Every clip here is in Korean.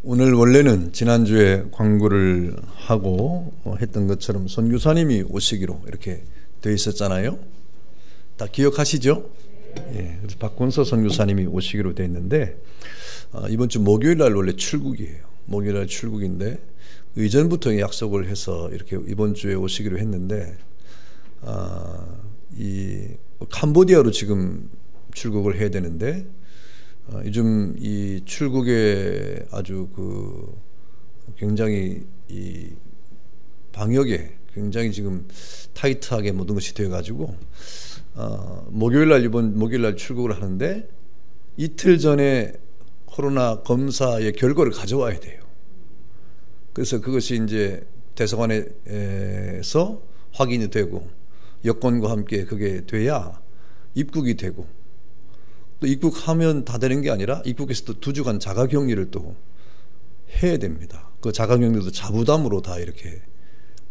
오늘 원래는 지난주에 광고를 하고 했던 것처럼 선교사님이 오시기로 이렇게 되어 있었잖아요. 다 기억하시죠? 예, 그래서 박권서 선교사님이 오시기로 되어 있는데 이번 주 목요일 날 원래 출국이에요. 목요일 날 출국인데 이전부터 약속을 해서 이렇게 이번 주에 오시기로 했는데 이 캄보디아로 지금 출국을 해야 되는데 요즘 이 출국에 아주 굉장히 이 방역에 굉장히 지금 타이트하게 모든 것이 되어가지고 이번 목요일 날 출국을 하는데 이틀 전에 코로나 검사의 결과를 가져와야 돼요. 그래서 그것이 이제 대사관에서 확인이 되고 여권과 함께 그게 돼야 입국이 되고, 또 입국하면 다 되는 게 아니라 입국에서 또 2주간 자가격리를 또 해야 됩니다. 그 자가격리도 자부담으로 다 이렇게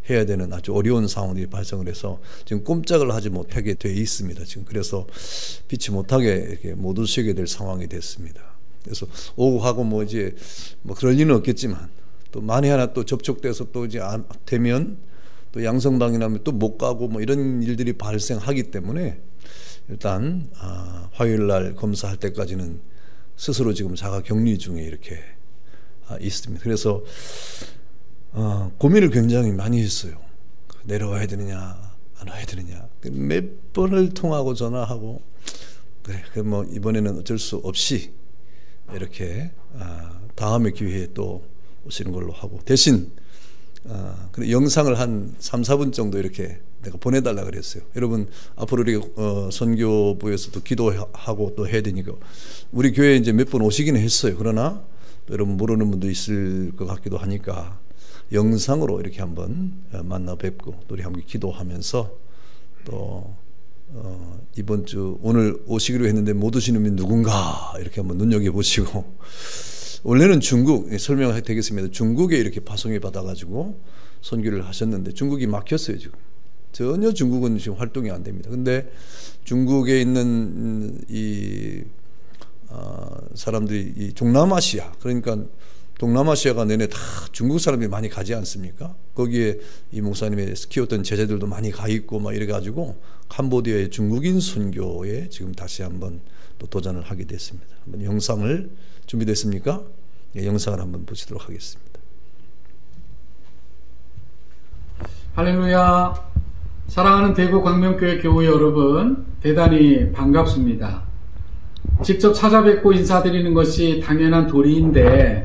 해야 되는 아주 어려운 상황이 발생을 해서 지금 꼼짝을 하지 못하게 돼 있습니다. 지금 그래서 피치 못하게 이렇게 못 오시게 될 상황이 됐습니다. 그래서 오고 가고 이제 그럴 리는 없겠지만 또 만에 하나 또 접촉돼서 또 이제 되면 또 양성당이 나면 또 못 가고 이런 일들이 발생하기 때문에 일단 화요일 날 검사할 때까지는 스스로 지금 자가 격리 중에 이렇게 있습니다. 그래서 고민을 굉장히 많이 했어요. 내려와야 되느냐 안 와야 되느냐 몇 번을 통하고 전화하고 그래 이번에는 어쩔 수 없이 이렇게 다음의 기회에 또 오시는 걸로 하고, 대신 영상을 한 3, 4분 정도 이렇게 내가 보내달라 그랬어요. 여러분 앞으로 우리 선교부에서도 기도하고 또 해야 되니까 우리 교회에 이제 몇 번 오시기는 했어요. 그러나 또 여러분 모르는 분도 있을 것 같기도 하니까 영상으로 이렇게 한번 만나 뵙고 또 우리 함께 기도하면서 또 이번 주 오늘 오시기로 했는데 못 오시는 분 누군가 이렇게 한번 눈여겨보시고, 원래는 중국 설명해 되겠습니다. 중국에 이렇게 파송이 받아가지고 선교를 하셨는데 중국이 막혔어요. 지금 전혀 중국은 지금 활동이 안 됩니다. 근데 중국에 있는 이 사람들이 이 동남아시아, 그러니까 동남아시아가 내내 다 중국 사람들이 많이 가지 않습니까? 거기에 이 목사님의 키웠던 제자들도 많이 가 있고 이래가지고 캄보디아의 중국인 선교에 지금 다시 한번 또 도전을 하게 됐습니다. 한번 영상을 준비됐습니까? 예, 영상을 한번 보시도록 하겠습니다. 할렐루야. 사랑하는 대구 광명교회 교우 여러분, 대단히 반갑습니다. 직접 찾아뵙고 인사드리는 것이 당연한 도리인데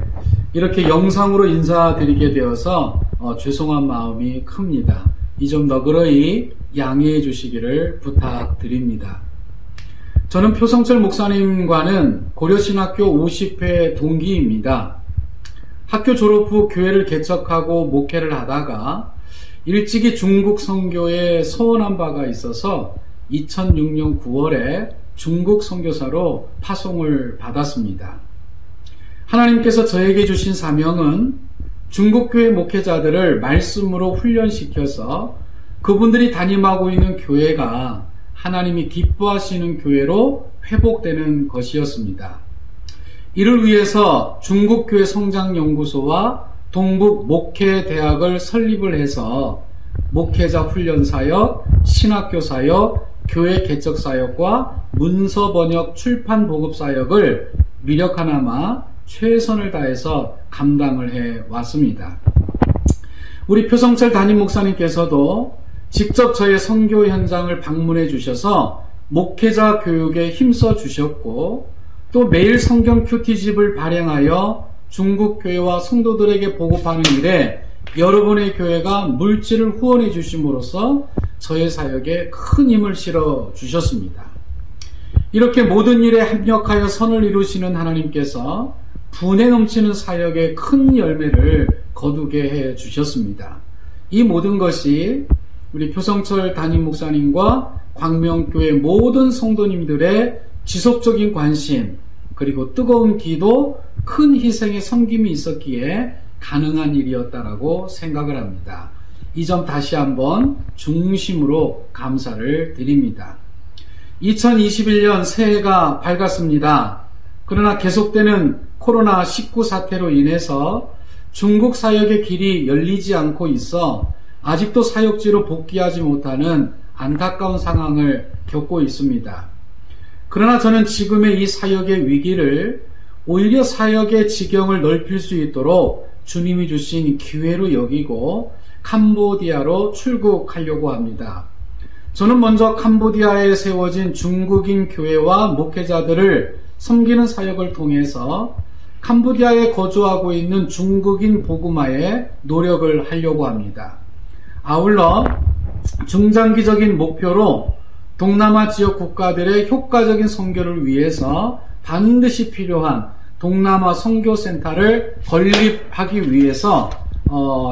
이렇게 영상으로 인사드리게 되어서 죄송한 마음이 큽니다. 이 점 너그러이 양해해 주시기를 부탁드립니다. 저는 표성철 목사님과는 고려신학교 50회 동기입니다. 학교 졸업 후 교회를 개척하고 목회를 하다가 일찍이 중국 선교에 서원한 바가 있어서 2006년 9월에 중국 선교사로 파송을 받았습니다. 하나님께서 저에게 주신 사명은 중국교회 목회자들을 말씀으로 훈련시켜서 그분들이 담임하고 있는 교회가 하나님이 기뻐하시는 교회로 회복되는 것이었습니다. 이를 위해서 중국교회 성장연구소와 동북 목회대학을 설립을 해서 목회자 훈련사역, 신학교사역, 교회 개척사역과 문서번역 출판 보급사역을 미력 하나마 최선을 다해서 감당을 해왔습니다. 우리 표성철 담임 목사님께서도 직접 저의 선교 현장을 방문해 주셔서 목회자 교육에 힘써 주셨고, 또 매일 성경 큐티집을 발행하여 중국 교회와 성도들에게 보급하는 일에 여러분의 교회가 물질을 후원해 주심으로써 저의 사역에 큰 힘을 실어 주셨습니다. 이렇게 모든 일에 합력하여 선을 이루시는 하나님께서 분에 넘치는 사역에 큰 열매를 거두게 해 주셨습니다. 이 모든 것이 우리 표성철 담임 목사님과 광명교회 모든 성도님들의 지속적인 관심, 그리고 뜨거운 기도, 큰 희생의 섬김이 있었기에 가능한 일이었다라고 생각을 합니다. 이 점 다시 한번 중심으로 감사를 드립니다. 2021년 새해가 밝았습니다. 그러나 계속되는 코로나19 사태로 인해서 중국 사역의 길이 열리지 않고 있어 아직도 사역지로 복귀하지 못하는 안타까운 상황을 겪고 있습니다. 그러나 저는 지금의 이 사역의 위기를 오히려 사역의 지경을 넓힐 수 있도록 주님이 주신 기회로 여기고 캄보디아로 출국하려고 합니다. 저는 먼저 캄보디아에 세워진 중국인 교회와 목회자들을 섬기는 사역을 통해서 캄보디아에 거주하고 있는 중국인 복음화에 노력을 하려고 합니다. 아울러 중장기적인 목표로 동남아 지역 국가들의 효과적인 선교를 위해서 반드시 필요한 동남아 선교센터를 건립하기 위해서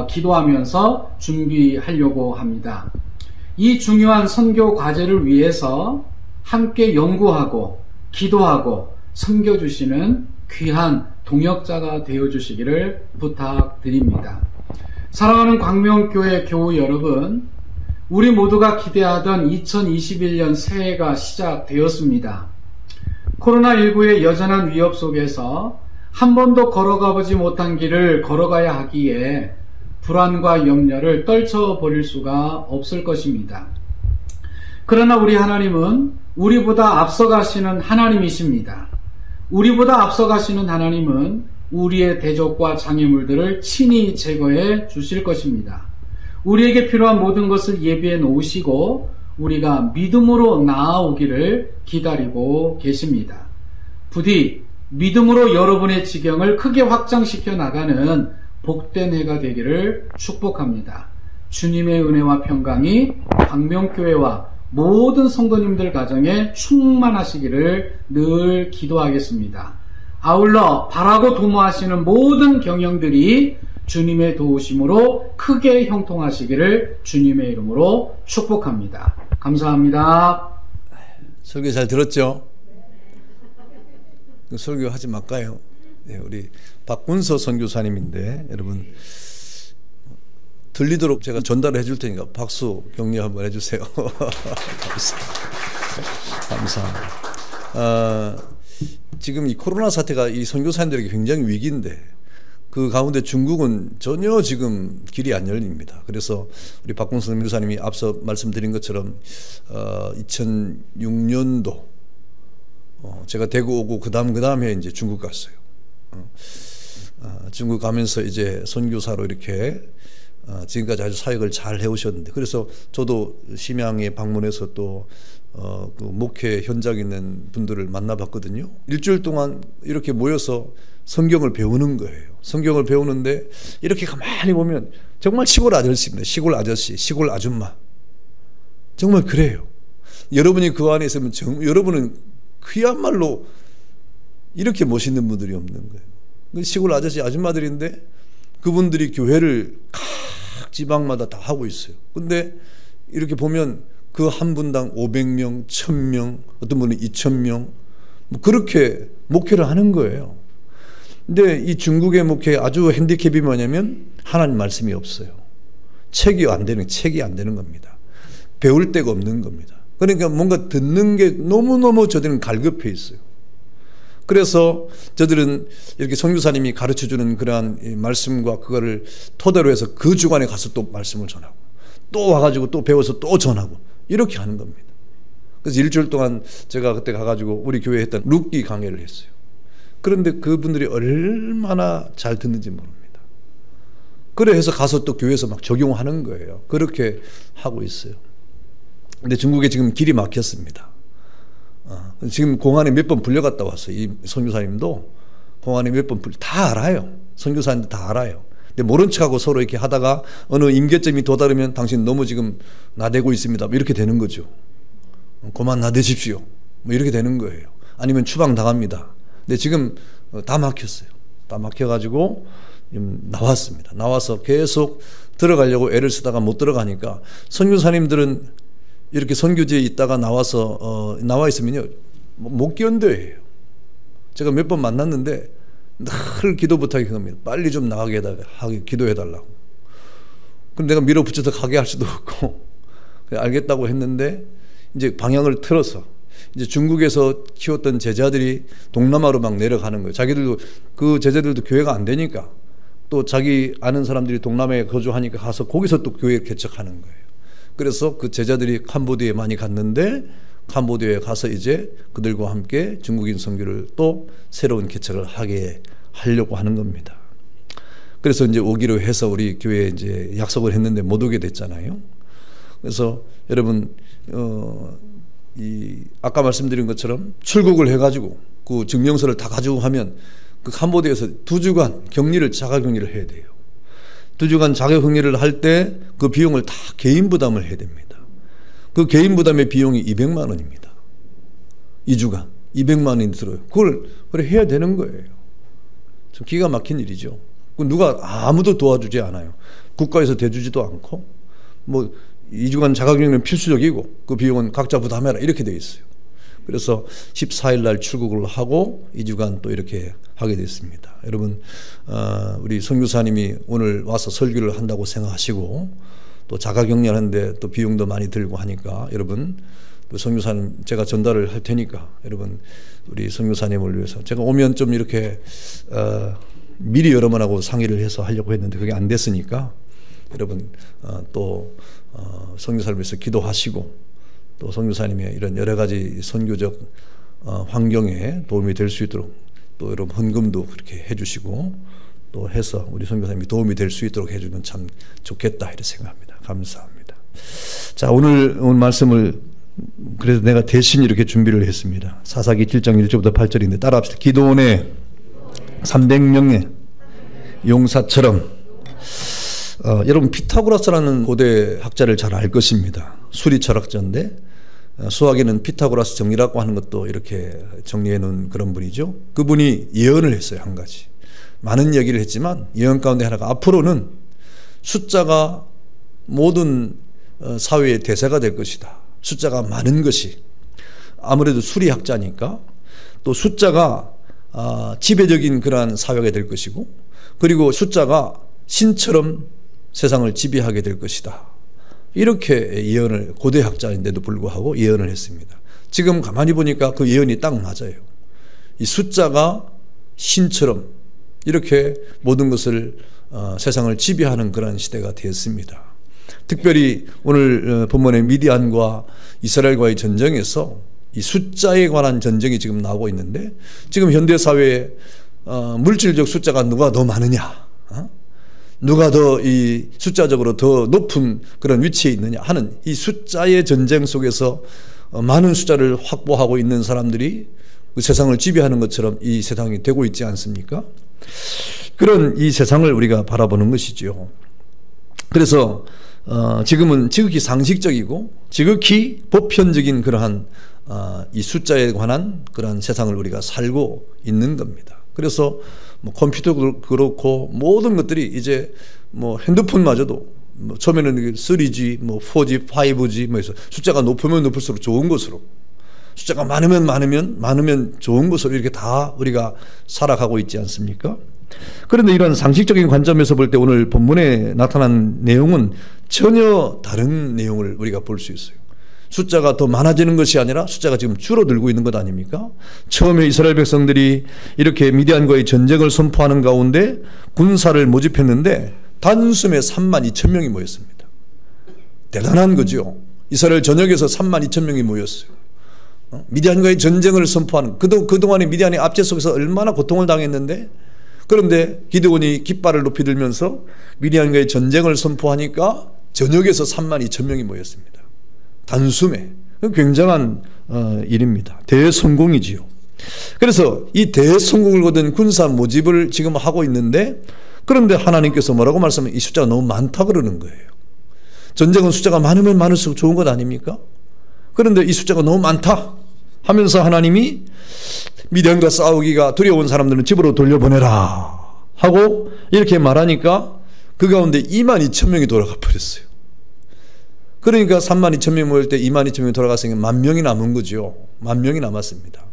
기도하면서 준비하려고 합니다. 이 중요한 선교 과제를 위해서 함께 연구하고 기도하고 섬겨주시는 귀한 동역자가 되어주시기를 부탁드립니다. 사랑하는 광명교회 교우 여러분, 우리 모두가 기대하던 2021년 새해가 시작되었습니다. 코로나19의 여전한 위협 속에서 한 번도 걸어가보지 못한 길을 걸어가야 하기에 불안과 염려를 떨쳐버릴 수가 없을 것입니다. 그러나 우리 하나님은 우리보다 앞서가시는 하나님이십니다. 우리보다 앞서가시는 하나님은 우리의 대적과 장애물들을 친히 제거해 주실 것입니다. 우리에게 필요한 모든 것을 예비해 놓으시고 우리가 믿음으로 나아오기를 기다리고 계십니다. 부디 믿음으로 여러분의 지경을 크게 확장시켜 나가는 복된 해가 되기를 축복합니다. 주님의 은혜와 평강이 광명교회와 모든 성도님들 가정에 충만하시기를 늘 기도하겠습니다. 아울러 바라고 도모하시는 모든 경영들이 주님의 도우심으로 크게 형통하시기를 주님의 이름으로 축복합니다. 감사합니다. 설교 잘 들었죠? 설교 하지 말까요? 네, 우리 박군서 선교사님인데 여러분 들리도록 제가 전달해 줄 테니까 박수 격려 한번 해주세요. 감사합니다. 지금 이 코로나 사태가 이 선교사님들에게 굉장히 위기인데 그 가운데 중국은 전혀 지금 길이 안 열립니다. 그래서 우리 박군서 선교사님이 앞서 말씀드린 것처럼 2006년도 제가 대구 오고 그 다음에 이제 중국 갔어요. 중국 가면서 이제 선교사로 이렇게 지금까지 아주 사역을 잘 해오셨는데, 그래서 저도 심양에 방문해서 또 그 목회 현장에 있는 분들을 만나봤거든요. 일주일 동안 이렇게 모여서 성경을 배우는 거예요. 성경을 배우는데 이렇게 가만히 보면 정말 시골 아저씨입니다. 시골 아저씨, 시골 아줌마. 정말 그래요. 여러분이 그 안에 있으면 여러분은 그야말로 이렇게 멋있는 분들이 없는 거예요. 시골 아저씨, 아줌마들인데 그분들이 교회를 각 지방마다 다 하고 있어요. 근데 이렇게 보면 그 한 분당 500명, 1000명, 어떤 분은 2000명, 뭐 그렇게 목회를 하는 거예요. 근데 이 중국의 목회 아주 핸디캡이 뭐냐면 하나님 말씀이 없어요. 책이 안 되는 겁니다. 배울 데가 없는 겁니다. 그러니까 뭔가 듣는 게 너무너무 저들은 갈급해 있어요. 그래서 저들은 이렇게 선교사님이 가르쳐주는 그러한 말씀과 그거를 토대로 해서 그 주간에 가서 또 말씀을 전하고 또 와가지고 또 배워서 또 전하고 이렇게 하는 겁니다. 그래서 일주일 동안 제가 그때 가가지고 우리 교회에 했던 룻기 강의를 했어요. 그런데 그분들이 얼마나 잘 듣는지 모릅니다. 그래서 가서 또 교회에서 막 적용하는 거예요. 그렇게 하고 있어요. 근데 중국에 지금 길이 막혔습니다. 지금 공안에 몇 번 불려갔다 왔어요. 이 선교사님도 공안에 몇 번 다 알아요. 선교사님도 다 알아요. 근데 모른 척하고 서로 이렇게 하다가 어느 임계점이 도달하면 당신 너무 지금 나대고 있습니다. 뭐 이렇게 되는 거죠. 그만 나대십시오. 뭐 이렇게 되는 거예요. 아니면 추방 당합니다. 근데 지금 다 막혔어요. 다 막혀가지고 나왔습니다. 나와서 계속 들어가려고 애를 쓰다가 못 들어가니까 선교사님들은 이렇게 선교지에 있다가 나와서 나와 있으면요 못 견뎌해요. 제가 몇 번 만났는데 늘 기도 부탁이 그겁니다. 빨리 좀 나가게 기도해달라고. 그럼 내가 밀어붙여서 가게 할 수도 없고 알겠다고 했는데 이제 방향을 틀어서 이제 중국에서 키웠던 제자들이 동남아로 막 내려가는 거예요. 자기들도 그 제자들도 교회가 안 되니까 또 자기 아는 사람들이 동남아에 거주하니까 가서 거기서 또 교회를 개척하는 거예요. 그래서 그 제자들이 캄보디아에 많이 갔는데 캄보디아에 가서 이제 그들과 함께 중국인 선교를 또 새로운 개척을 하려고 하는 겁니다. 그래서 이제 오기로 해서 우리 교회에 이제 약속을 했는데 못 오게 됐잖아요. 그래서 여러분 아까 말씀드린 것처럼 출국을 해가지고 그 증명서를 다 가지고 하면 그 캄보디아에서 2주간 격리를 자가격리를 해야 돼요. 2주간 자가격리를 할 때 그 비용을 다 개인 부담을 해야 됩니다. 그 개인 부담의 비용이 200만 원입니다. 2주간 200만 원이 들어요. 그걸 해야 되는 거예요. 좀 기가 막힌 일이죠. 누가 아무도 도와주지 않아요. 국가에서 대주지도 않고 뭐 2주간 자가격리는 필수적이고 그 비용은 각자 부담해라 이렇게 돼 있어요. 그래서 14일 날 출국을 하고 2주간 또 이렇게 하게 됐습니다. 여러분 우리 선교사님이 오늘 와서 설교를 한다고 생각하시고 또 자가격리를 하는데 또 비용도 많이 들고 하니까 여러분 또 선교사님 제가 전달을 할 테니까 여러분 우리 선교사님을 위해서 제가 오면 좀 이렇게 미리 여러분하고 상의를 해서 하려고 했는데 그게 안 됐으니까 여러분 또 선교사를 위해서 기도하시고 또 선교사님의 이런 여러 가지 선교적 환경에 도움이 될 수 있도록 또 여러분 헌금도 그렇게 해주시고 또 해서 우리 선교사님이 도움이 될 수 있도록 해주면 참 좋겠다 이렇게 생각합니다. 감사합니다. 자 오늘 말씀을 그래서 내가 대신 이렇게 준비를 했습니다. 사사기 7장 1절부터 8절인데 따라합시다. 기드온의 300명의 용사처럼 여러분 피타고라스라는 고대 학자를 잘 알 것입니다. 수리 철학자인데 수학에는 피타고라스 정리라고 하는 것도 이렇게 정리해 놓은 그런 분이죠. 그분이 예언을 했어요. 한 가지 많은 얘기를 했지만 예언 가운데 하나가 앞으로는 숫자가 모든 사회의 대세가 될 것이다. 숫자가 많은 것이 아무래도 수리학자니까 또 숫자가 지배적인 그러한 사회가 될 것이고 그리고 숫자가 신처럼 세상을 지배하게 될 것이다. 이렇게 예언을 고대학자인데도 불구하고 예언을 했습니다. 지금 가만히 보니까 그 예언이 딱 맞아요. 이 숫자가 신처럼 이렇게 모든 것을 세상을 지배하는 그런 시대가 되었습니다. 특별히 오늘 본문의 미디안과 이스라엘과의 전쟁에서 이 숫자에 관한 전쟁이 지금 나오고 있는데 지금 현대사회에 물질적 숫자가 누가 더 많으냐 누가 더 이 숫자적으로 더 높은 그런 위치에 있느냐 하는 이 숫자의 전쟁 속에서 많은 숫자를 확보하고 있는 사람들이 그 세상을 지배하는 것처럼 이 세상이 되고 있지 않습니까? 그런 이 세상을 우리가 바라보는 것이죠. 그래서 지금은 지극히 상식적이고 지극히 보편적인 그러한 이 숫자에 관한 그러한 세상을 우리가 살고 있는 겁니다. 그래서 뭐 컴퓨터도 그렇고 모든 것들이 이제 뭐 핸드폰마저도 뭐 처음에는 3G, 뭐 4G, 5G 뭐 해서 숫자가 높으면 높을수록 좋은 것으로 숫자가 많으면 좋은 것으로 이렇게 다 우리가 살아가고 있지 않습니까? 그런데 이런 상식적인 관점에서 볼 때 오늘 본문에 나타난 내용은 전혀 다른 내용을 우리가 볼 수 있어요. 숫자가 더 많아지는 것이 아니라 숫자가 지금 줄어들고 있는 것 아닙니까? 처음에 이스라엘 백성들이 이렇게 미디안과의 전쟁을 선포하는 가운데 군사를 모집했는데 단숨에 32,000명이 모였습니다. 대단한 거죠. 이스라엘 전역에서 32,000명이 모였어요. 미디안과의 전쟁을 선포하는 그동안에 미디안의 압제 속에서 얼마나 고통을 당했는데 그런데 기드온이 깃발을 높이 들면서 미디안과의 전쟁을 선포하니까 전역에서 32,000명이 모였습니다. 단숨에. 굉장한 일입니다. 대성공이지요. 그래서 이 대성공을 거둔 군사 모집을 지금 하고 있는데 그런데 하나님께서 뭐라고 말씀하면 이 숫자가 너무 많다 그러는 거예요. 전쟁은 숫자가 많으면 많을수록 좋은 것 아닙니까? 그런데 이 숫자가 너무 많다 하면서 하나님이 미디안과 싸우기가 두려운 사람들은 집으로 돌려보내라 하고 이렇게 말하니까 그 가운데 22,000명이 돌아가 버렸어요. 그러니까 32,000명 모일 때 22,000명이 돌아갔으니까 10,000명이 남은 거죠. 10,000명이 남았습니다.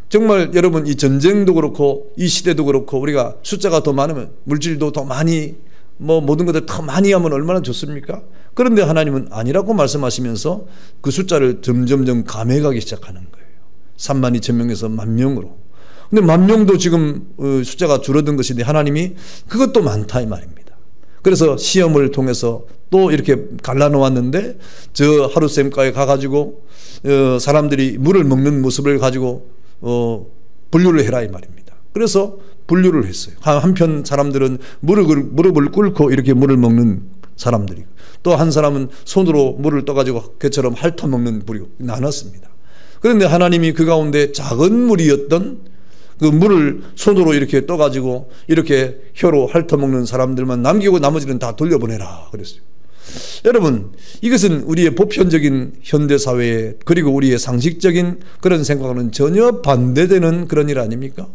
정말 여러분 이 전쟁도 그렇고 이 시대도 그렇고 우리가 숫자가 더 많으면 물질도 더 많이 뭐 모든 것들 더 많이 하면 얼마나 좋습니까? 그런데 하나님은 아니라고 말씀하시면서 그 숫자를 점점점 감해가기 시작하는 거예요. 32,000명에서 10,000명으로. 근데 10,000명도 지금 숫자가 줄어든 것인데 하나님이 그것도 많다 이 말입니다. 그래서 시험을 통해서 또 이렇게 갈라놓았는데 저 하룻샘가에 가가지고 사람들이 물을 먹는 모습을 가지고 분류를 해라 이 말입니다. 그래서 분류를 했어요. 한편 사람들은 무릎을 꿇고 이렇게 물을 먹는 사람들이고 또 한 사람은 손으로 물을 떠가지고 개처럼 핥아먹는 부류 나눴습니다. 그런데 하나님이 그 가운데 작은 물이었던 그 물을 손으로 이렇게 떠가지고 이렇게 혀로 핥아먹는 사람들만 남기고 나머지는 다 돌려보내라 그랬어요. 여러분, 이것은 우리의 보편적인 현대사회에 그리고 우리의 상식적인 그런 생각과는 전혀 반대되는 그런 일 아닙니까?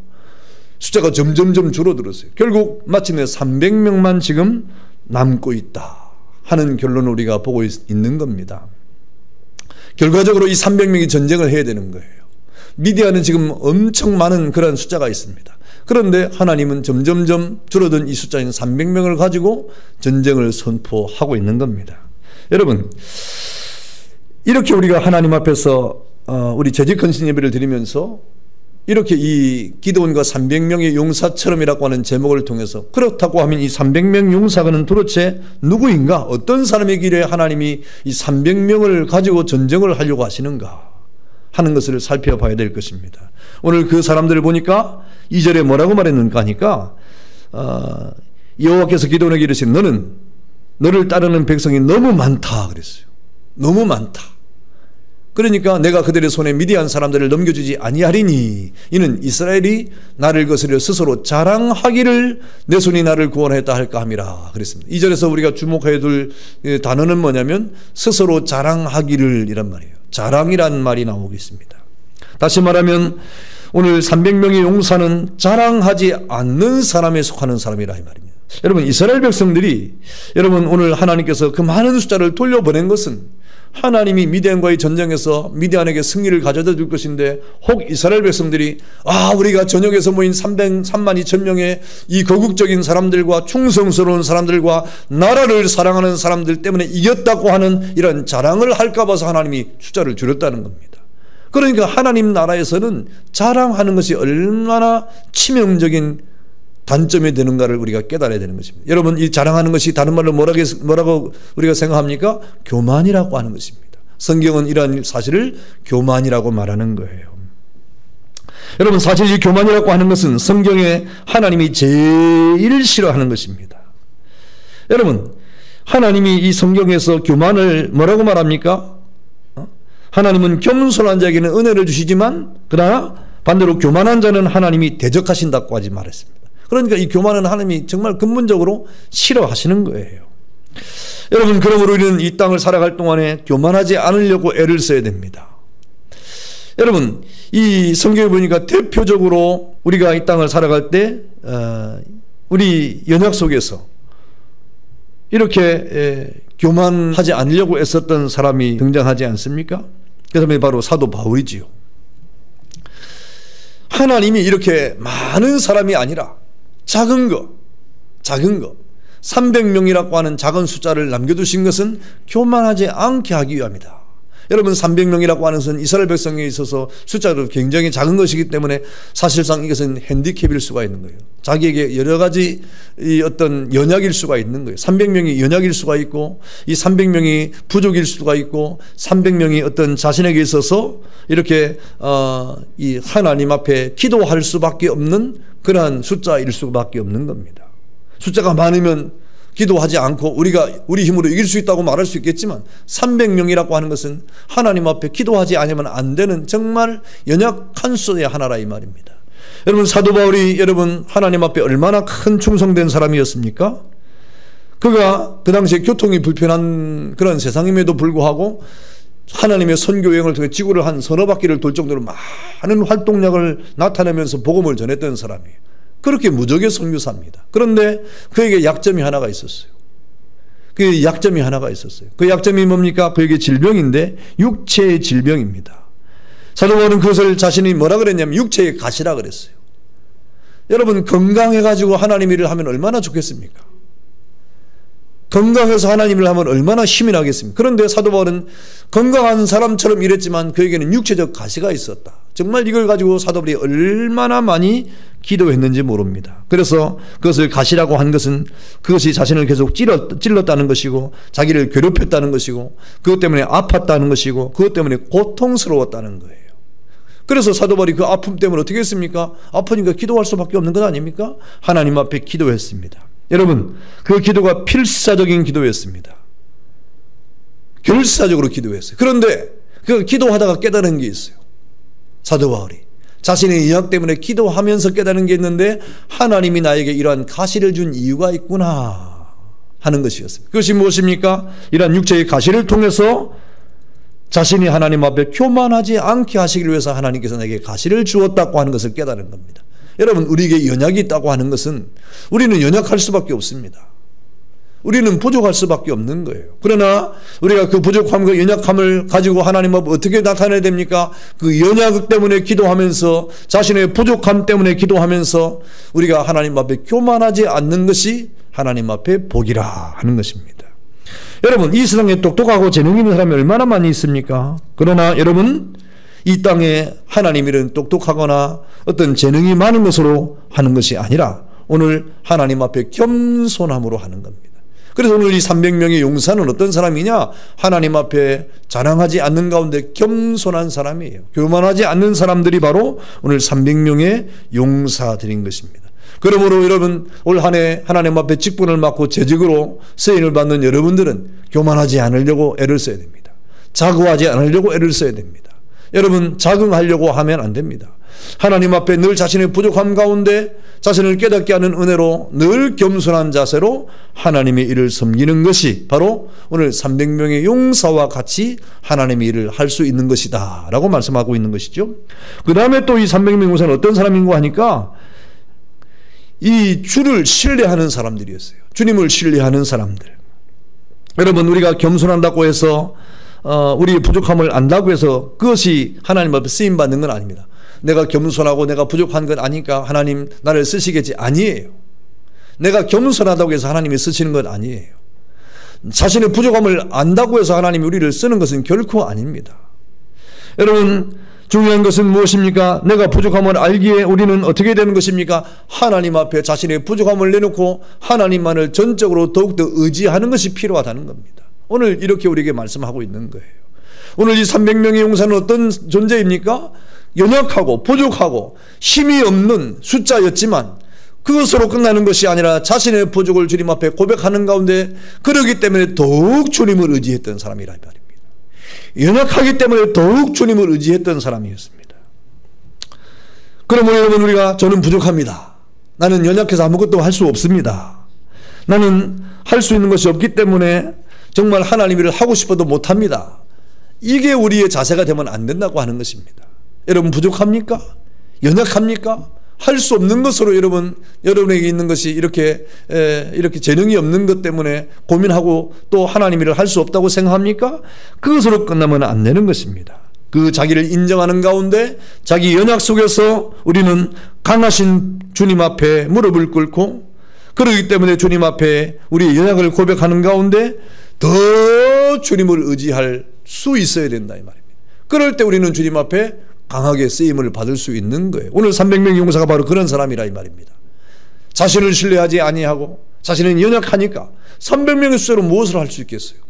숫자가 점점점 줄어들었어요. 결국 마침내 300명만 지금 남고 있다 하는 결론을 우리가 보고 있는 겁니다. 결과적으로 이 300명이 전쟁을 해야 되는 거예요. 미디안은 지금 엄청 많은 그런 숫자가 있습니다. 그런데 하나님은 점점점 줄어든 이 숫자인 300명을 가지고 전쟁을 선포하고 있는 겁니다. 여러분, 이렇게 우리가 하나님 앞에서 우리 재직헌신 예배를 드리면서 이렇게 이 기드온과 300명의 용사처럼이라고 하는 제목을 통해서 그렇다고 하면 이 300명 용사는 도대체 누구인가? 어떤 사람이길래 하나님이 이 300명을 가지고 전쟁을 하려고 하시는가 하는 것을 살펴봐야 될 것입니다. 오늘 그 사람들을 보니까 2절에 뭐라고 말했는가 하니까 여호와께서 기드온에게 이르시되 너를 따르는 백성이 너무 많다 그랬어요. 너무 많다. 그러니까 내가 그들의 손에 미디안 사람들을 넘겨주지 아니하리니 이는 이스라엘이 나를 거스려 스스로 자랑하기를 내 손이 나를 구원했다 할까 함이라 그랬습니다. 이 절에서 우리가 주목해야 될 단어는 뭐냐면 스스로 자랑하기를 이란 말이에요. 자랑이란 말이 나오고 있습니다. 다시 말하면 오늘 300명의 용사는 자랑하지 않는 사람에 속하는 사람이라 이 말입니다. 여러분, 이스라엘 백성들이 여러분 오늘 하나님께서 그 많은 숫자를 돌려보낸 것은 하나님이 미디안과의 전쟁에서 미디안에게 승리를 가져다 줄 것인데 혹 이스라엘 백성들이 우리가 전역에서 모인 32,000명의 이 거국적인 사람들과 충성스러운 사람들과 나라를 사랑하는 사람들 때문에 이겼다고 하는 이런 자랑을 할까 봐서 하나님이 숫자를 줄였다는 겁니다. 그러니까 하나님 나라에서는 자랑하는 것이 얼마나 치명적인 단점이 되는가를 우리가 깨달아야 되는 것입니다. 여러분, 이 자랑하는 것이 다른 말로 뭐라고 우리가 생각합니까? 교만이라고 하는 것입니다. 성경은 이러한 사실을 교만이라고 말하는 거예요. 여러분, 사실 이 교만이라고 하는 것은 성경에 하나님이 제일 싫어하는 것입니다. 여러분, 하나님이 이 성경에서 교만을 뭐라고 말합니까? 하나님은 겸손한 자에게는 은혜를 주시지만 그러나 반대로 교만한 자는 하나님이 대적하신다고 하지 말했습니다. 그러니까 이 교만은 하나님이 정말 근본적으로 싫어하시는 거예요. 여러분, 그러므로 우리는 이 땅을 살아갈 동안에 교만하지 않으려고 애를 써야 됩니다. 여러분, 이 성경에 보니까 대표적으로 우리가 이 땅을 살아갈 때 우리 연약 속에서 이렇게 교만하지 않으려고 애썼던 사람이 등장하지 않습니까? 그 사람이 바로 사도 바울이지요. 하나님이 이렇게 많은 사람이 아니라 작은 거 300명이라고 하는 작은 숫자를 남겨두신 것은 교만하지 않게 하기 위함이다. 여러분, 300명이라고 하는 것은 이스라엘 백성에 있어서 숫자로 굉장히 작은 것이기 때문에 사실상 이것은 핸디캡일 수가 있는 거예요. 자기에게 여러 가지 어떤 연약일 수가 있는 거예요. 300명이 연약일 수가 있고 이 300명이 부족일 수가 있고 300명이 어떤 자신에게 있어서 이렇게 이 하나님 앞에 기도할 수밖에 없는 그러한 숫자일 수밖에 없는 겁니다. 숫자가 많으면 기도하지 않고 우리 힘으로 이길 수 있다고 말할 수 있겠지만 300명이라고 하는 것은 하나님 앞에 기도하지 않으면 안 되는 정말 연약한 수의 하나라 이 말입니다. 여러분, 사도 바울이 여러분 하나님 앞에 얼마나 큰 충성된 사람이었습니까? 그가 그 당시에 교통이 불편한 그런 세상임에도 불구하고 하나님의 선교 여행을 통해 지구를 한 서너 바퀴를 돌 정도로 많은 활동량을 나타내면서 복음을 전했던 사람이에요. 그렇게 무적의 선교사입니다. 그런데 그에게 약점이 하나가 있었어요. 그 약점이 뭡니까? 그에게 질병인데 육체의 질병입니다. 사도 바울은 그것을 자신이 뭐라 그랬냐면 육체의 가시라 그랬어요. 여러분, 건강해가지고 하나님 일을 하면 얼마나 좋겠습니까? 건강해서 하나님을 하면 얼마나 힘이 나겠습니까? 그런데 사도 바울은 건강한 사람처럼 일했지만 그에게는 육체적 가시가 있었다. 정말 이걸 가지고 사도 바울이 얼마나 많이 기도했는지 모릅니다. 그래서 그것을 가시라고 한 것은 그것이 자신을 계속 찔렀다는 것이고, 자기를 괴롭혔다는 것이고, 그것 때문에 아팠다는 것이고, 그것 때문에 고통스러웠다는 거예요. 그래서 사도 바울이 그 아픔 때문에 어떻게 했습니까? 아프니까 기도할 수밖에 없는 것 아닙니까? 하나님 앞에 기도했습니다. 여러분, 그 기도가 필사적인 기도였습니다. 결사적으로 기도했어요. 그런데 그 기도하다가 깨달은 게 있어요. 사도 바울이 자신의 연약 때문에 기도하면서 깨달은 게 있는데, 하나님이 나에게 이러한 가시를 준 이유가 있구나 하는 것이었습니다. 그것이 무엇입니까? 이러한 육체의 가시를 통해서 자신이 하나님 앞에 교만하지 않게 하시기 위해서 하나님께서 내게 가시를 주었다고 하는 것을 깨달은 겁니다. 여러분, 우리에게 연약이 있다고 하는 것은 우리는 연약할 수밖에 없습니다. 우리는 부족할 수밖에 없는 거예요. 그러나 우리가 그 부족함과 연약함을 가지고 하나님 앞에 어떻게 나타내야 됩니까? 그 연약 때문에 기도하면서, 자신의 부족함 때문에 기도하면서 우리가 하나님 앞에 교만하지 않는 것이 하나님 앞에 복이라 하는 것입니다. 여러분, 이 세상에 똑똑하고 재능 있는 사람이 얼마나 많이 있습니까? 그러나 여러분, 이 땅에 하나님 일은 똑똑하거나 어떤 재능이 많은 것으로 하는 것이 아니라 오늘 하나님 앞에 겸손함으로 하는 겁니다. 그래서 오늘 이 300명의 용사는 어떤 사람이냐? 하나님 앞에 자랑하지 않는 가운데 겸손한 사람이에요. 교만하지 않는 사람들이 바로 오늘 300명의 용사들인 것입니다. 그러므로 여러분, 올 한 해 하나님 앞에 직분을 맡고 재직으로 세인을 받는 여러분들은 교만하지 않으려고 애를 써야 됩니다. 자고하지 않으려고 애를 써야 됩니다. 여러분, 자긍하려고 하면 안 됩니다. 하나님 앞에 늘 자신의 부족함 가운데 자신을 깨닫게 하는 은혜로 늘 겸손한 자세로 하나님의 일을 섬기는 것이 바로 오늘 300명의 용사와 같이 하나님의 일을 할 수 있는 것이다 라고 말씀하고 있는 것이죠. 그 다음에 또 이 300명 용사는 어떤 사람인가 하니까 이 주를 신뢰하는 사람들이었어요. 주님을 신뢰하는 사람들. 여러분, 우리가 겸손한다고 해서 우리의 부족함을 안다고 해서 그것이 하나님 앞에 쓰임받는 건 아닙니다. 내가 겸손하고 내가 부족한 건 아니까 하나님 나를 쓰시겠지. 아니에요. 내가 겸손하다고 해서 하나님이 쓰시는 건 아니에요. 자신의 부족함을 안다고 해서 하나님이 우리를 쓰는 것은 결코 아닙니다. 여러분, 중요한 것은 무엇입니까? 내가 부족함을 알기에 우리는 어떻게 되는 것입니까? 하나님 앞에 자신의 부족함을 내놓고 하나님만을 전적으로 더욱더 의지하는 것이 필요하다는 겁니다. 오늘 이렇게 우리에게 말씀하고 있는 거예요. 오늘 이 300명의 용사는 어떤 존재입니까? 연약하고 부족하고 힘이 없는 숫자였지만 그것으로 끝나는 것이 아니라 자신의 부족을 주님 앞에 고백하는 가운데, 그러기 때문에 더욱 주님을 의지했던 사람이라 말입니다. 연약하기 때문에 더욱 주님을 의지했던 사람이었습니다. 그러므로 여러분, 우리가 저는 부족합니다. 나는 연약해서 아무것도 할 수 없습니다. 나는 할 수 있는 것이 없기 때문에 정말 하나님 일을 하고 싶어도 못합니다. 이게 우리의 자세가 되면 안 된다고 하는 것입니다. 여러분, 부족합니까? 연약합니까? 할 수 없는 것으로 여러분에게 있는 것이 이렇게 재능이 없는 것 때문에 고민하고 또 하나님 일을 할 수 없다고 생각합니까? 그것으로 끝나면 안 되는 것입니다. 그 자기를 인정하는 가운데 자기 연약 속에서 우리는 강하신 주님 앞에 무릎을 꿇고, 그러기 때문에 주님 앞에 우리의 연약을 고백하는 가운데 더 주님을 의지할 수 있어야 된다 이 말입니다. 그럴 때 우리는 주님 앞에 강하게 쓰임을 받을 수 있는 거예요. 오늘 300명의 용사가 바로 그런 사람이라 이 말입니다. 자신을 신뢰하지 아니하고 자신은 연약하니까 300명의 숫자로 무엇을 할 수 있겠어요?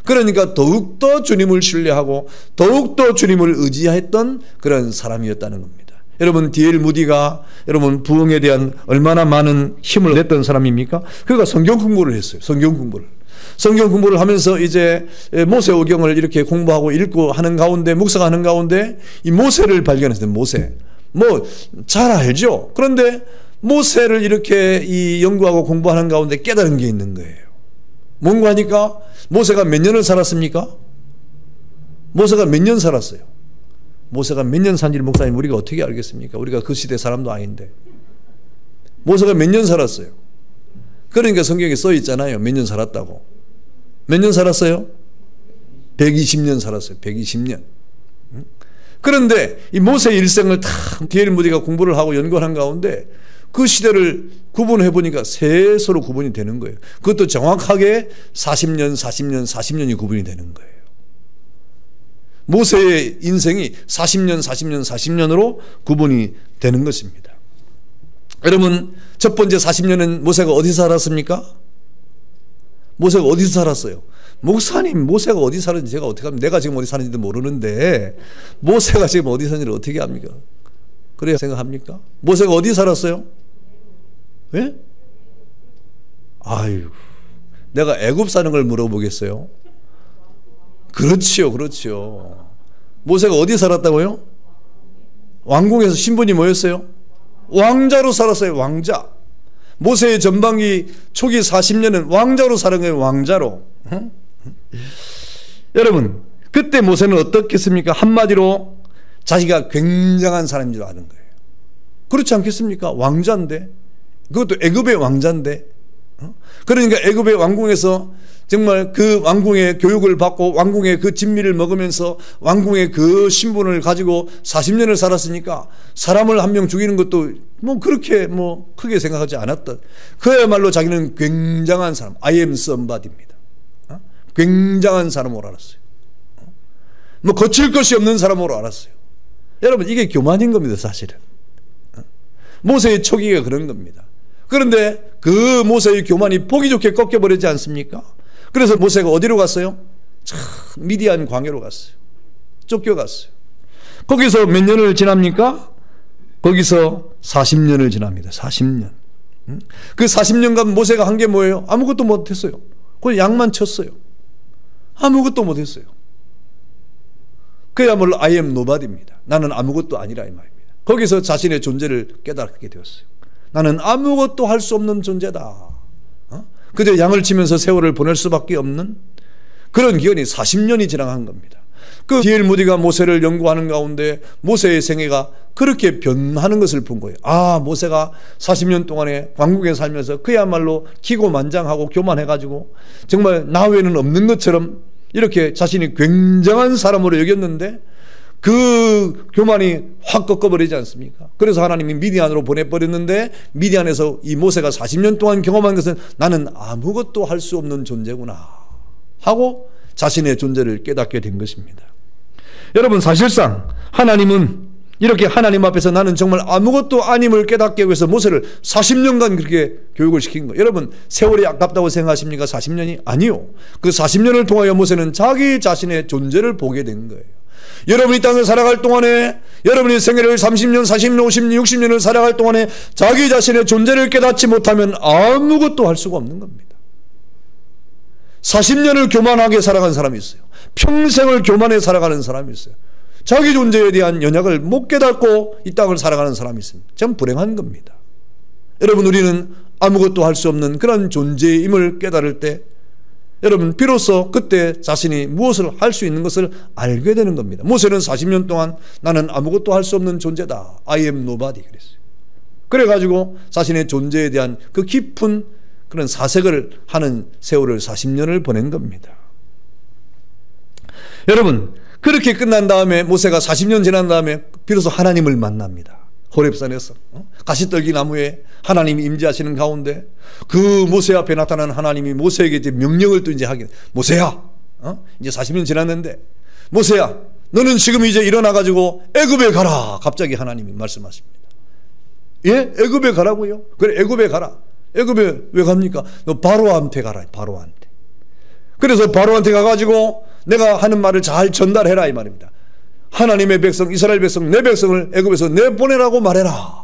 그러니까 더욱더 주님을 신뢰하고 더욱더 주님을 의지했던 그런 사람이었다는 겁니다. 여러분, D.L. 무디가 여러분 부흥에 대한 얼마나 많은 힘을 냈던 사람입니까? 그가 성경 공부를 했어요. 성경 공부를 하면서 이제 모세오경을 이렇게 공부하고 읽고 하는 가운데, 묵상하는 가운데 이 모세를 발견했어요. 모세. 잘 알죠. 그런데 모세를 이렇게 이 연구하고 공부하는 가운데 깨달은 게 있는 거예요. 뭔가 하니까 모세가 몇 년을 살았습니까? 모세가 몇 년 살았어요? 모세가 몇 년 산지를 목사님 우리가 어떻게 알겠습니까? 우리가 그 시대 사람도 아닌데. 모세가 몇 년 살았어요? 그러니까 성경에 써 있잖아요. 몇 년 살았다고. 몇 년 살았어요? 120년 살았어요. 120년. 그런데 이 모세 일생을 다 D.L. 무디가 공부를 하고 연구한 가운데 그 시대를 구분해 보니까 셋으로 구분이 되는 거예요. 그것도 정확하게 40년이 구분이 되는 거예요. 모세의 인생이 40년으로 구분이 되는 것입니다. 여러분, 첫 번째 40년은 모세가 어디서 살았습니까? 모세가 어디서 살았어요? 목사님, 모세가 어디 사는지 제가 어떻게 합니까? 내가 지금 어디 사는지도 모르는데 모세가 지금 어디 사는지를 어떻게 합니까? 그래야 생각합니까? 모세가 어디 살았어요? 예? 아유, 내가 애굽 사는 걸 물어보겠어요? 그렇지요. 모세가 어디 살았다고요? 왕궁에서 신분이 뭐였어요? 왕자로 살았어요. 왕자. 모세의 전반기 초기 40년은 왕자로 살은 거예요. 왕자로. 여러분, 그때 모세는 어떻겠습니까? 한마디로 자기가 굉장한 사람인 줄 아는 거예요. 그렇지 않겠습니까? 왕자인데, 그것도 애굽의 왕자인데, 그러니까 애굽의 왕궁에서 정말 그 왕궁의 교육을 받고 왕궁의 그 진미를 먹으면서 왕궁의 그 신분을 가지고 40년을 살았으니까 사람을 한 명 죽이는 것도 뭐 그렇게 뭐 크게 생각하지 않았던, 그야말로 자기는 굉장한 사람, I am somebody입니다. 굉장한 사람으로 알았어요. 뭐 거칠 것이 없는 사람으로 알았어요. 여러분, 이게 교만인 겁니다. 사실은 모세의 초기가 그런 겁니다. 그런데 그 모세의 교만이 보기 좋게 꺾여버리지 않습니까? 그래서 모세가 어디로 갔어요? 미디안 광야로 갔어요. 쫓겨갔어요. 거기서 몇 년을 지납니까? 거기서 40년을 지납니다. 40년. 그 40년간 모세가 한 게 뭐예요? 아무것도 못했어요. 그냥 양만 쳤어요. 아무것도 못했어요. 그야말로 I am nobody입니다. 나는 아무것도 아니라 이 말입니다. 거기서 자신의 존재를 깨닫게 되었어요. 나는 아무것도 할 수 없는 존재다. 그저 양을 치면서 세월을 보낼 수밖에 없는 그런 기간이 40년이 지나간 겁니다. 그 D.L. 무디가 모세를 연구하는 가운데 모세의 생애가 그렇게 변하는 것을 본 거예요. 아, 모세가 40년 동안에 왕국에 살면서 그야말로 기고만장하고 교만해가지고 정말 나 외에는 없는 것처럼 이렇게 자신이 굉장한 사람으로 여겼는데 그 교만이 확 꺾어버리지 않습니까? 그래서 하나님이 미디안으로 보내버렸는데 미디안에서 이 모세가 40년 동안 경험한 것은 나는 아무것도 할 수 없는 존재구나 하고 자신의 존재를 깨닫게 된 것입니다. 여러분, 사실상 하나님은 이렇게 하나님 앞에서 나는 정말 아무것도 아님을 깨닫게 위해서 모세를 40년간 그렇게 교육을 시킨 거예요. 여러분, 세월이 아깝다고 생각하십니까? 40년이? 아니요. 그 40년을 통하여 모세는 자기 자신의 존재를 보게 된 거예요. 여러분이 땅을 살아갈 동안에, 여러분이 생애를 30년, 40년, 50년, 60년을 살아갈 동안에 자기 자신의 존재를 깨닫지 못하면 아무것도 할 수가 없는 겁니다. 40년을 교만하게 살아간 사람이 있어요. 평생을 교만해 살아가는 사람이 있어요. 자기 존재에 대한 연약을 못 깨닫고 이 땅을 살아가는 사람이 있습니다. 참 불행한 겁니다. 여러분, 우리는 아무것도 할 수 없는 그런 존재임을 깨달을 때 여러분, 비로소 그때 자신이 무엇을 할 수 있는 것을 알게 되는 겁니다. 모세는 40년 동안 나는 아무것도 할 수 없는 존재다. I am nobody 그랬어요. 그래가지고 자신의 존재에 대한 그 깊은 그런 사색을 하는 세월을 40년을 보낸 겁니다. 여러분, 그렇게 끝난 다음에 모세가 40년 지난 다음에 비로소 하나님을 만납니다. 호렙산에서 가시떨기 나무에 하나님이 임재하시는 가운데 그 모세 앞에 나타난 하나님이 모세에게 이제 명령을 또 이제 하게, 모세야, 이제 40년 지났는데 모세야, 너는 지금 이제 일어나가지고 애굽에 가라. 갑자기 하나님이 말씀하십니다. 예? 애굽에 가라고요? 그래, 애굽에 가라. 애굽에 왜 갑니까? 너 바로한테 가라. 바로한테. 그래서 바로한테 가가지고 내가 하는 말을 잘 전달해라 이 말입니다. 하나님의 백성, 이스라엘 백성, 내 백성을 애굽에서 내보내라고 말해라.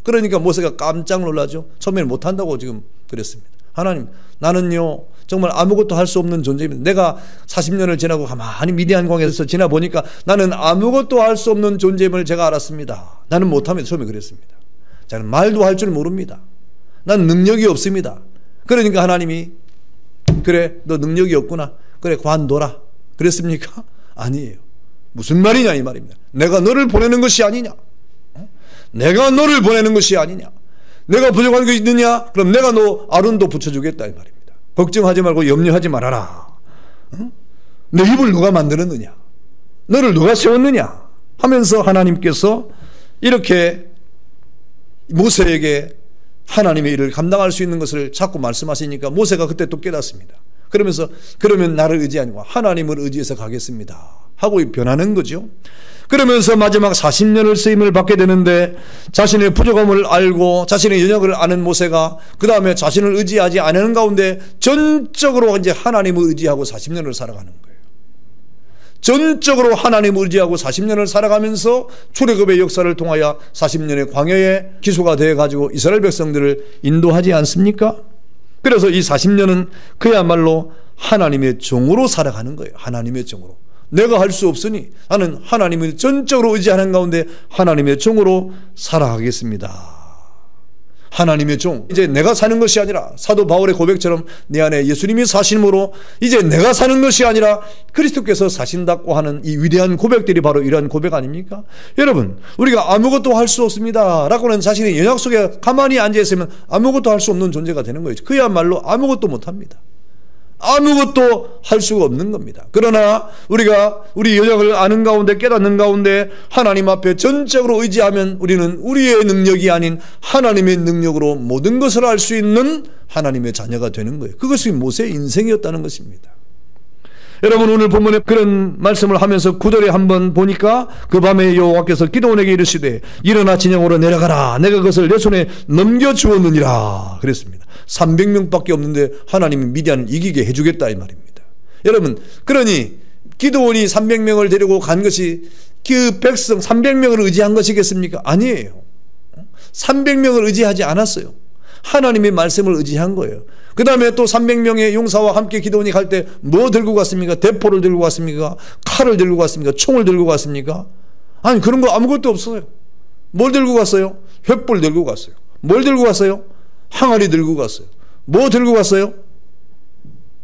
그러니까 모세가 깜짝 놀라죠. 처음에는 못한다고 지금 그랬습니다. 하나님, 나는요 정말 아무것도 할 수 없는 존재입니다. 내가 40년을 지나고 가만히 미디안 광야에서 지나보니까 나는 아무것도 할 수 없는 존재임을 제가 알았습니다. 나는 못합니다. 처음에 그랬습니다. 저는 말도 할 줄 모릅니다. 난 능력이 없습니다. 그러니까 하나님이 그래, 너 능력이 없구나. 그래, 관둬라. 그랬습니까? 아니에요. 무슨 말이냐 이 말입니다. 내가 너를 보내는 것이 아니냐. 내가 너를 보내는 것이 아니냐. 내가 부족한 게 있느냐? 그럼 내가 너 아론도 붙여주겠다 이 말입니다. 걱정하지 말고 염려하지 말아라. 내 입을 누가 만들었느냐? 너를 누가 세웠느냐? 하면서 하나님께서 이렇게 모세에게 하나님의 일을 감당할 수 있는 것을 자꾸 말씀하시니까 모세가 그때 또 깨닫습니다. 그러면서 그러면 나를 의지하지 마, 하나님을 의지해서 가겠습니다 하고 변하는 거죠. 그러면서 마지막 40년을 쓰임을 받게 되는데 자신의 부족함을 알고 자신의 연약을 아는 모세가 그 다음에 자신을 의지하지 않는 가운데 전적으로 이제 하나님을 의지하고 40년을 살아가는 거예요. 전적으로 하나님을 의지하고 40년을 살아가면서 출애굽의 역사를 통하여 40년의 광야의 기수가 되어가지고 이스라엘 백성들을 인도하지 않습니까? 그래서 이 40년은 그야말로 하나님의 종으로 살아가는 거예요. 하나님의 종으로. 내가 할 수 없으니 나는 하나님을 전적으로 의지하는 가운데 하나님의 종으로 살아가겠습니다. 하나님의 종. 이제 내가 사는 것이 아니라 사도 바울의 고백처럼 내 안에 예수님이 사심으로 이제 내가 사는 것이 아니라 그리스도께서 사신다고 하는 이 위대한 고백들이 바로 이러한 고백 아닙니까? 여러분, 우리가 아무것도 할 수 없습니다 라고는 자신의 연약 속에 가만히 앉아있으면 아무것도 할 수 없는 존재가 되는 거예요. 그야말로 아무것도 못합니다. 아무것도 할 수가 없는 겁니다. 그러나 우리가 우리 연약을 아는 가운데 깨닫는 가운데 하나님 앞에 전적으로 의지하면 우리는 우리의 능력이 아닌 하나님의 능력으로 모든 것을 할 수 있는 하나님의 자녀가 되는 거예요. 그것이 모세의 인생이었다는 것입니다. 여러분, 오늘 본문에 그런 말씀을 하면서 9절에 한번 보니까 그 밤에 여호와께서 기드온에게 이르시되 일어나 진영으로 내려가라, 내가 그것을 내 손에 넘겨주었느니라 그랬습니다. 300명밖에 없는데 하나님이 미디안을 이기게 해주겠다 이 말입니다. 여러분, 그러니 기드온이 300명을 데리고 간 것이 그 백성 300명을 의지한 것이겠습니까? 아니에요. 300명을 의지하지 않았어요. 하나님의 말씀을 의지한 거예요. 그 다음에 또 300명의 용사와 함께 기드온이 갈 때 뭐 들고 갔습니까? 대포를 들고 갔습니까? 칼을 들고 갔습니까? 총을 들고 갔습니까? 아니, 그런 거 아무것도 없어요. 뭘 들고 갔어요? 횃불 들고 갔어요. 뭘 들고 갔어요? 항아리 들고 갔어요. 뭐 들고 갔어요?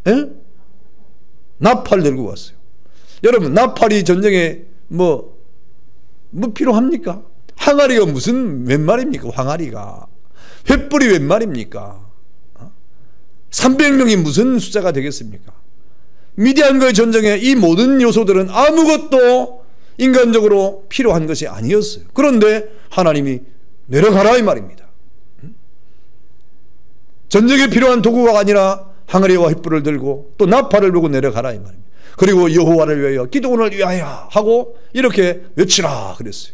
에? 나팔 들고 갔어요. 여러분, 나팔이 전쟁에 뭐 필요합니까? 항아리가 웬 말입니까? 항아리가. 횃불이 웬 말입니까? 300명이 무슨 숫자가 되겠습니까? 미디안과의 전쟁에 이 모든 요소들은 아무것도 인간적으로 필요한 것이 아니었어요. 그런데 하나님이 내려가라 이 말입니다. 전쟁에 필요한 도구가 아니라 항아리와 횃불을 들고 또 나팔을 들고 내려가라 이 말입니다. 그리고 여호와를 위하여 기드온을 위하여 하고 이렇게 외치라 그랬어요.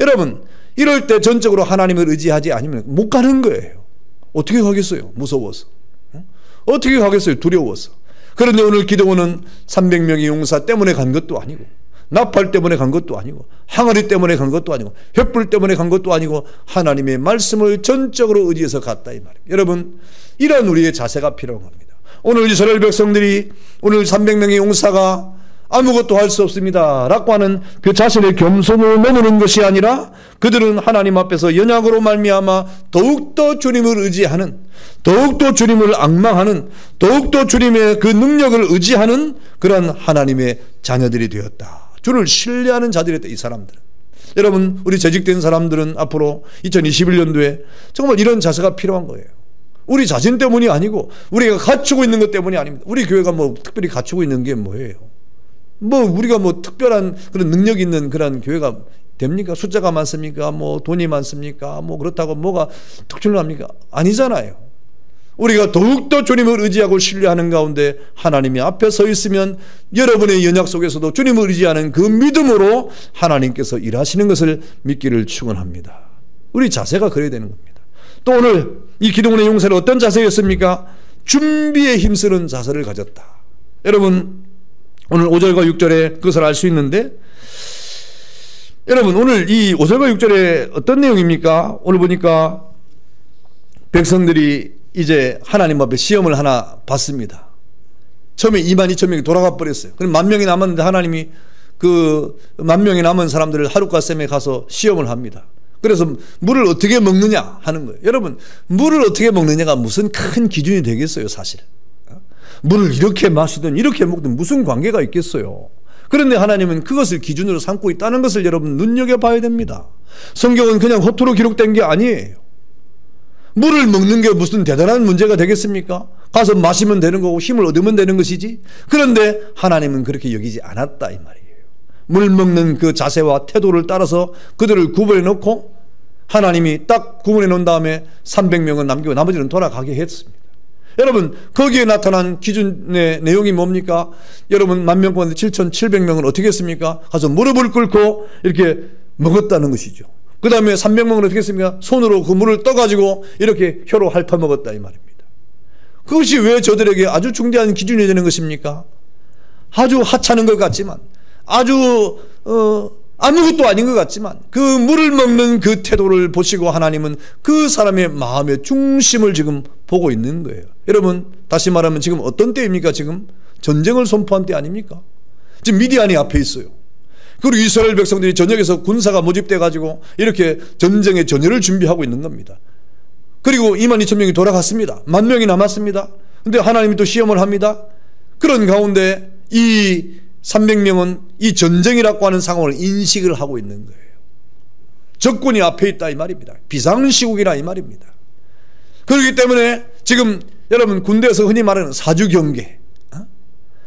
여러분, 이럴 때 전적으로 하나님을 의지하지 않으면 못 가는 거예요. 어떻게 가겠어요? 무서워서. 어떻게 가겠어요? 두려워서. 그런데 오늘 기드온은 300명의 용사 때문에 간 것도 아니고 나팔 때문에 간 것도 아니고 항아리 때문에 간 것도 아니고 횃불 때문에 간 것도 아니고 하나님의 말씀을 전적으로 의지해서 갔다 이 말입니다. 여러분, 이런 우리의 자세가 필요한 겁니다. 오늘 이스라엘 백성들이 오늘 300명의 용사가 아무것도 할 수 없습니다 라고 하는 그 자신의 겸손을 머무는 것이 아니라 그들은 하나님 앞에서 연약으로 말미암아 더욱더 주님을 의지하는, 더욱더 주님을 앙망하는, 더욱더 주님의 그 능력을 의지하는 그런 하나님의 자녀들이 되었다. 주를 신뢰하는 자들이었다. 이 사람들은. 여러분, 우리 재직된 사람들은 앞으로 2021년도에 정말 이런 자세가 필요한 거예요. 우리 자신 때문이 아니고 우리가 갖추고 있는 것 때문이 아닙니다. 우리 교회가 뭐 특별히 갖추고 있는 게 뭐예요? 우리가 특별한 그런 능력 있는 그런 교회가 됩니까? 숫자가 많습니까? 돈이 많습니까? 그렇다고 뭐가 특출납니까? 아니잖아요. 우리가 더욱더 주님을 의지하고 신뢰하는 가운데 하나님이 앞에 서 있으면 여러분의 연약 속에서도 주님을 의지하는 그 믿음으로 하나님께서 일하시는 것을 믿기를 축원합니다. 우리 자세가 그래야 되는 겁니다. 또 오늘 이 기드온의 용사는 어떤 자세였습니까? 준비에 힘쓰는 자세를 가졌다. 여러분, 오늘 5절과 6절에 그것을 알 수 있는데, 여러분, 오늘 이 5절과 6절에 어떤 내용입니까? 오늘 보니까 백성들이 이제 하나님 앞에 시험을 하나 받습니다. 처음에 22,000명이 돌아가 버렸어요. 그럼 10,000명이 남았는데 하나님이 그 10,000명이 남은 사람들을 하룻과 셈에 가서 시험을 합니다. 그래서 물을 어떻게 먹느냐 하는 거예요. 여러분, 물을 어떻게 먹느냐가 무슨 큰 기준이 되겠어요, 사실은. 물을 이렇게 마시든 이렇게 먹든 무슨 관계가 있겠어요. 그런데 하나님은 그것을 기준으로 삼고 있다는 것을 여러분 눈여겨봐야 됩니다. 성경은 그냥 허투루 기록된 게 아니에요. 물을 먹는 게 무슨 대단한 문제가 되겠습니까? 가서 마시면 되는 거고 힘을 얻으면 되는 것이지. 그런데 하나님은 그렇게 여기지 않았다 이 말이에요. 물 먹는 그 자세와 태도를 따라서 그들을 구분해 놓고 하나님이 딱 구분해 놓은 다음에 300명은 남기고 나머지는 돌아가게 했습니다. 여러분, 거기에 나타난 기준의 내용이 뭡니까? 여러분, 10,000명 가운데 7,700명은 어떻게 했습니까? 가서 무릎을 꿇고 이렇게 먹었다는 것이죠. 그 다음에 300명은 어떻게 했습니까? 손으로 그 물을 떠가지고 이렇게 혀로 핥아먹었다 이 말입니다. 그것이 왜 저들에게 아주 중대한 기준이 되는 것입니까? 아주 하찮은 것 같지만, 아주 아무것도 아닌 것 같지만 그 물을 먹는 그 태도를 보시고 하나님은 그 사람의 마음의 중심을 지금 보고 있는 거예요. 여러분, 다시 말하면 지금 어떤 때입니까? 지금 전쟁을 선포한 때 아닙니까? 지금 미디안이 앞에 있어요. 그리고 이스라엘 백성들이 전역에서 군사가 모집돼 가지고 이렇게 전쟁의 전열을 준비하고 있는 겁니다. 그리고 22,000명이 돌아갔습니다. 10,000명이 남았습니다. 근데 하나님이 또 시험을 합니다. 그런 가운데 이 300명은 이 전쟁이라고 하는 상황을 인식을 하고 있는 거예요. 적군이 앞에 있다 이 말입니다. 비상시국이라 이 말입니다. 그렇기 때문에 지금 여러분 군대에서 흔히 말하는 사주경계,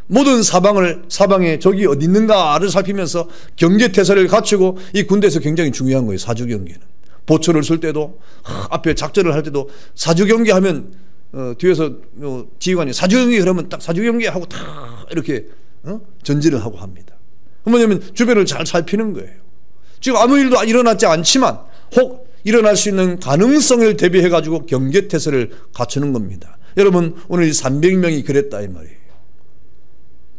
모든 사방에 적이 어디 있는가를 살피면서 경계태세를 갖추고 이 군대에서 굉장히 중요한 거예요. 사주경계는 보초를 쓸 때도 앞에 작전을 할 때도 사주경계 하면 뒤에서 지휘관이 사주경계 그러면 딱 사주경계 하고 다 이렇게 전진을 하고 합니다. 뭐냐면 주변을 잘 살피는 거예요. 지금 아무 일도 일어나지 않지만 혹 일어날 수 있는 가능성을 대비해 가지고 경계태세를 갖추는 겁니다. 여러분, 오늘 300명이 그랬다 이 말이에요.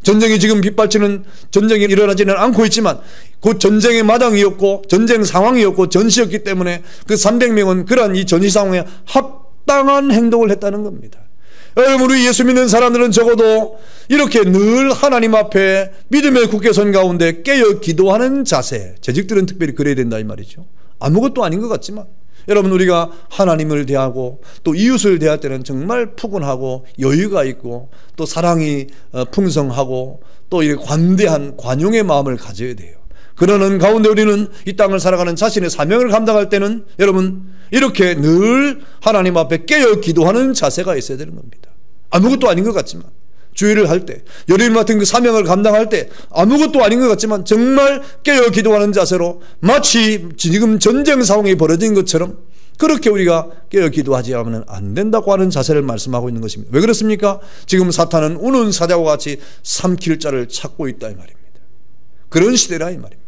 전쟁이 지금 빗발치는 전쟁이 일어나지는 않고 있지만 곧 전쟁의 마당이었고 전쟁 상황이었고 전시였기 때문에 그 300명은 그러한 이 전시 상황에 합당한 행동을 했다는 겁니다. 여러분, 우리 예수 믿는 사람들은 적어도 이렇게 늘 하나님 앞에 믿음의 굳게 선 가운데 깨어 기도하는 자세, 재직들은 특별히 그래야 된다 이 말이죠. 아무것도 아닌 것 같지만 여러분, 우리가 하나님을 대하고 또 이웃을 대할 때는 정말 푸근하고 여유가 있고 또 사랑이 풍성하고 또 이렇게 관대한 관용의 마음을 가져야 돼요. 그러는 가운데 우리는 이 땅을 살아가는 자신의 사명을 감당할 때는 여러분, 이렇게 늘 하나님 앞에 깨어 기도하는 자세가 있어야 되는 겁니다. 아무것도 아닌 것 같지만 주일을 할 때, 여러분 같은 그 사명을 감당할 때 아무것도 아닌 것 같지만 정말 깨어 기도하는 자세로 마치 지금 전쟁 상황이 벌어진 것처럼 그렇게 우리가 깨어 기도하지 않으면 안 된다고 하는 자세를 말씀하고 있는 것입니다. 왜 그렇습니까? 지금 사탄은 우는 사자와 같이 삼킬 자를 찾고 있다 이 말입니다. 그런 시대라 이 말입니다.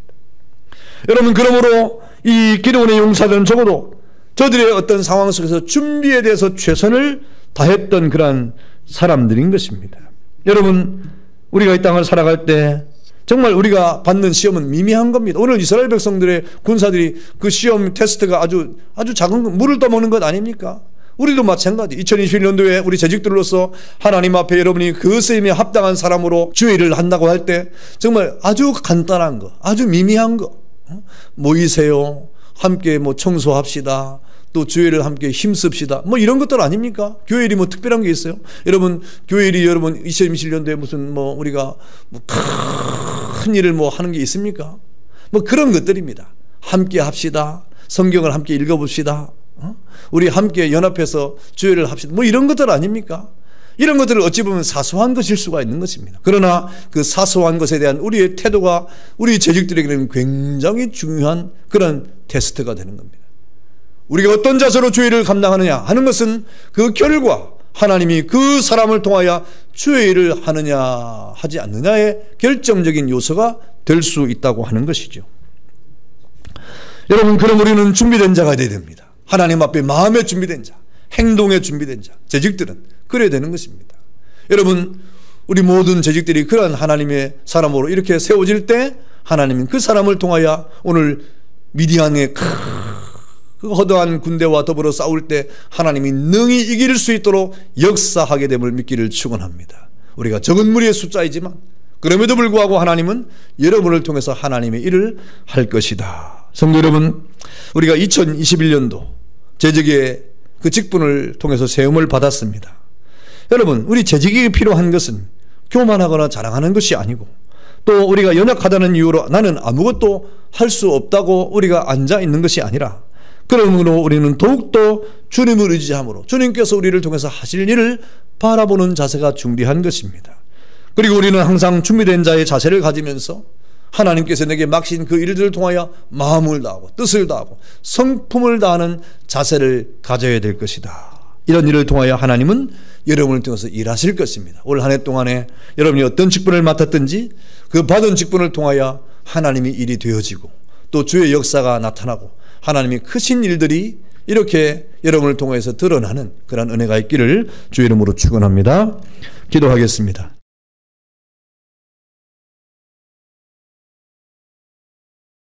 여러분, 그러므로 이 기드온의 용사들은 적어도 저들의 어떤 상황 속에서 준비에 대해서 최선을 다했던 그러한 사람들인 것입니다. 여러분, 우리가 이 땅을 살아갈 때 정말 우리가 받는 시험은 미미한 겁니다. 오늘 이스라엘 백성들의 군사들이 그 시험 테스트가 아주 작은 것, 물을 떠먹는 것 아닙니까? 우리도 마찬가지. 2021년도에 우리 재직들로서 하나님 앞에 여러분이 그 쓰임에 합당한 사람으로 주의를 한다고 할 때 정말 아주 간단한 거, 아주 미미한 거, 모이세요, 함께 청소합시다, 또 주일을 함께 힘씁시다, 이런 것들 아닙니까? 교회일이 특별한 게 있어요? 여러분, 교회일이 여러분 2021년도에 무슨 우리가 큰 일을 하는 게 있습니까? 그런 것들입니다. 함께 합시다, 성경을 함께 읽어봅시다, 우리 함께 연합해서 주일을 합시다, 이런 것들 아닙니까? 이런 것들을 어찌 보면 사소한 것일 수가 있는 것입니다. 그러나 그 사소한 것에 대한 우리의 태도가 우리 재직들에게는 굉장히 중요한 그런 테스트가 되는 겁니다. 우리가 어떤 자세로 주의를 감당하느냐 하는 것은 그 결과 하나님이 그 사람을 통하여 주의를 하느냐 하지 않느냐의 결정적인 요소가 될 수 있다고 하는 것이죠. 여러분, 그럼 우리는 준비된 자가 되어야 됩니다. 하나님 앞에 마음에 준비된 자, 행동에 준비된 자, 재직들은 그래야 되는 것입니다. 여러분, 우리 모든 재직들이 그러한 하나님의 사람으로 이렇게 세워질 때 하나님은 그 사람을 통하여 오늘 미디안의 그 허다한 군대와 더불어 싸울 때 하나님이 능히 이길 수 있도록 역사하게 됨을 믿기를 축원합니다. 우리가 적은 무리의 숫자이지만 그럼에도 불구하고 하나님은 여러분을 통해서 하나님의 일을 할 것이다. 성도 여러분, 우리가 2021년도 재직의 그 직분을 통해서 세움을 받았습니다. 여러분, 우리 재직이 필요한 것은 교만하거나 자랑하는 것이 아니고 또 우리가 연약하다는 이유로 나는 아무것도 할 수 없다고 우리가 앉아 있는 것이 아니라 그러므로 우리는 더욱더 주님을 의지함으로 주님께서 우리를 통해서 하실 일을 바라보는 자세가 중요한 것입니다. 그리고 우리는 항상 준비된 자의 자세를 가지면서 하나님께서 내게 맡긴 그 일들을 통하여 마음을 다하고 뜻을 다하고 성품을 다하는 자세를 가져야 될 것이다. 이런 일을 통하여 하나님은 여러분을 통해서 일하실 것입니다. 올 한 해 동안에 여러분이 어떤 직분을 맡았든지 그 받은 직분을 통하여 하나님이 일이 되어지고 또 주의 역사가 나타나고 하나님이 크신 일들이 이렇게 여러분을 통해서 드러나는 그런 은혜가 있기를 주의 이름으로 축원합니다. 기도하겠습니다.